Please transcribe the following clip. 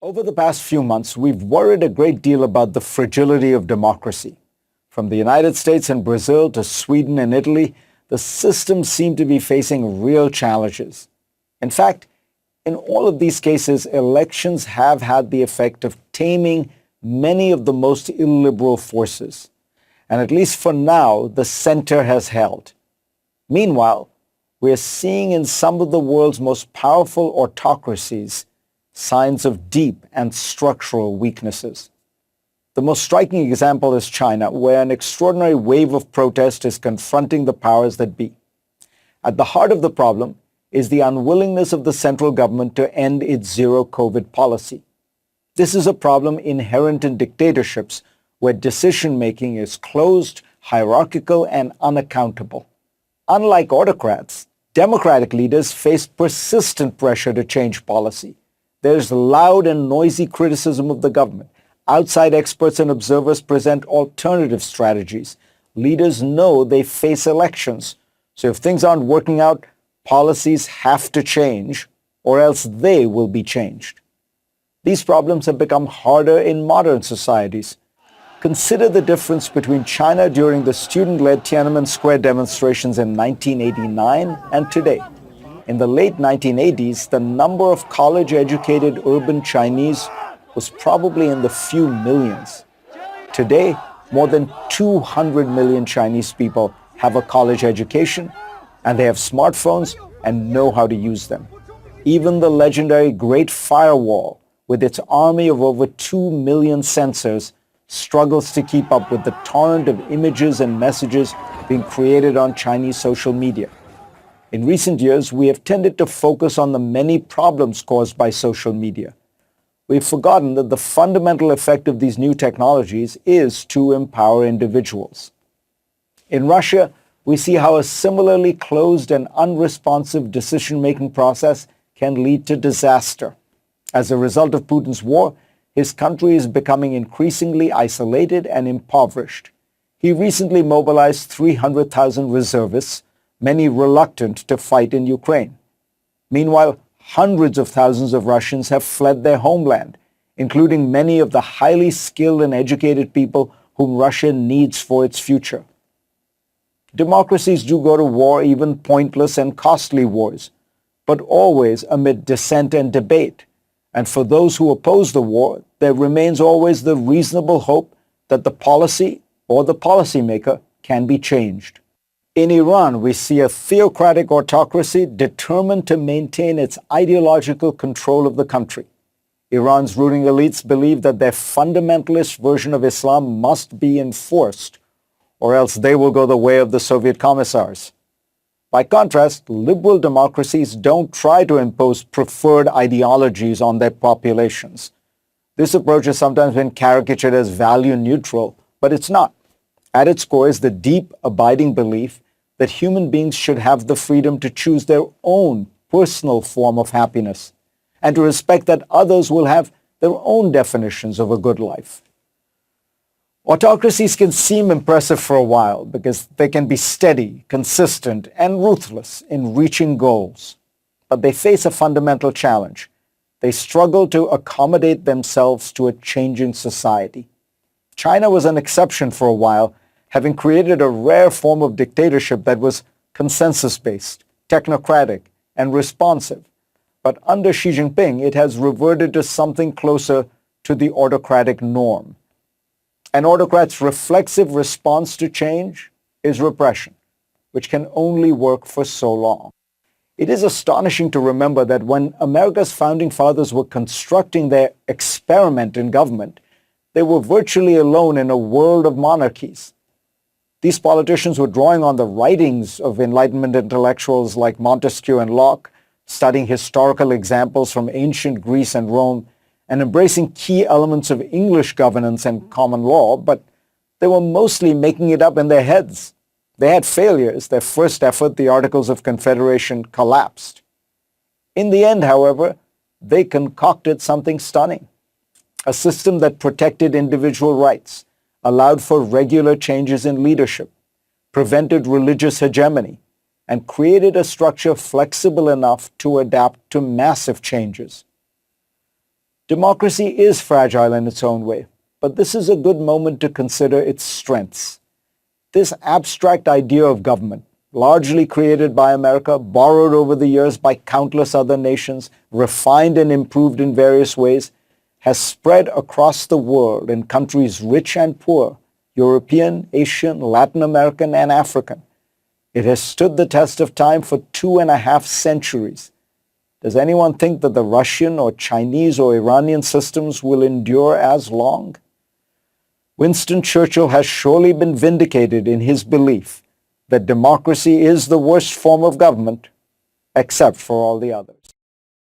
Over the past few months, we've worried a great deal about the fragility of democracy. From the United States and Brazil to Sweden and Italy, the systems seem to be facing real challenges. In fact, in all of these cases, elections have had the effect of taming many of the most illiberal forces. And at least for now, the center has held. Meanwhile, we are seeing in some of the world's most powerful autocracies signs of deep and structural weaknesses. The most striking example is China, where an extraordinary wave of protest is confronting the powers that be. At the heart of the problem is the unwillingness of the central government to end its zero-COVID policy. This is a problem inherent in dictatorships, where decision-making is closed, hierarchical, and unaccountable. Unlike autocrats, democratic leaders face persistent pressure to change policy. There's loud and noisy criticism of the government. Outside experts and observers present alternative strategies. Leaders know they face elections. So if things aren't working out, policies have to change, or else they will be changed. These problems have become harder in modern societies. Consider the difference between China during the student-led Tiananmen Square demonstrations in 1989 and today. In the late 1980s, the number of college-educated urban Chinese was probably in the few millions. Today, more than 200 million Chinese people have a college education, and they have smartphones and know how to use them. Even the legendary Great Firewall, with its army of over 2 million sensors, struggles to keep up with the torrent of images and messages being created on Chinese social media. In recent years, we have tended to focus on the many problems caused by social media. We've forgotten that the fundamental effect of these new technologies is to empower individuals. In Russia, we see how a similarly closed and unresponsive decision-making process can lead to disaster. As a result of Putin's war, his country is becoming increasingly isolated and impoverished. He recently mobilized 300,000 reservists, many reluctant to fight in Ukraine. Meanwhile, hundreds of thousands of Russians have fled their homeland, including many of the highly skilled and educated people whom Russia needs for its future. Democracies do go to war, even pointless and costly wars, but always amid dissent and debate. And for those who oppose the war, there remains always the reasonable hope that the policy or the policymaker can be changed. In Iran, we see a theocratic autocracy determined to maintain its ideological control of the country. Iran's ruling elites believe that their fundamentalist version of Islam must be enforced, or else they will go the way of the Soviet commissars. By contrast, liberal democracies don't try to impose preferred ideologies on their populations. This approach has sometimes been caricatured as value neutral, but it's not. At its core is the deep, abiding belief that human beings should have the freedom to choose their own personal form of happiness and to respect that others will have their own definitions of a good life. Autocracies can seem impressive for a while because they can be steady, consistent, and ruthless in reaching goals. But they face a fundamental challenge. They struggle to accommodate themselves to a changing society. China was an exception for a while, having created a rare form of dictatorship that was consensus-based, technocratic, and responsive. But under Xi Jinping, it has reverted to something closer to the autocratic norm. An autocrat's reflexive response to change is repression, which can only work for so long. It is astonishing to remember that when America's founding fathers were constructing their experiment in government, they were virtually alone in a world of monarchies. These politicians were drawing on the writings of Enlightenment intellectuals like Montesquieu and Locke, studying historical examples from ancient Greece and Rome, and embracing key elements of English governance and common law, but they were mostly making it up in their heads. They had failures. Their first effort, the Articles of Confederation, collapsed. In the end, however, they concocted something stunning. A system that protected individual rights, allowed for regular changes in leadership, prevented religious hegemony, and created a structure flexible enough to adapt to massive changes. Democracy is fragile in its own way, but this is a good moment to consider its strengths. This abstract idea of government, largely created by America, borrowed over the years by countless other nations, refined and improved in various ways, has spread across the world in countries rich and poor, European, Asian, Latin American, and African. It has stood the test of time for 2.5 centuries. Does anyone think that the Russian or Chinese or Iranian systems will endure as long? Winston Churchill has surely been vindicated in his belief that democracy is the worst form of government, except for all the others.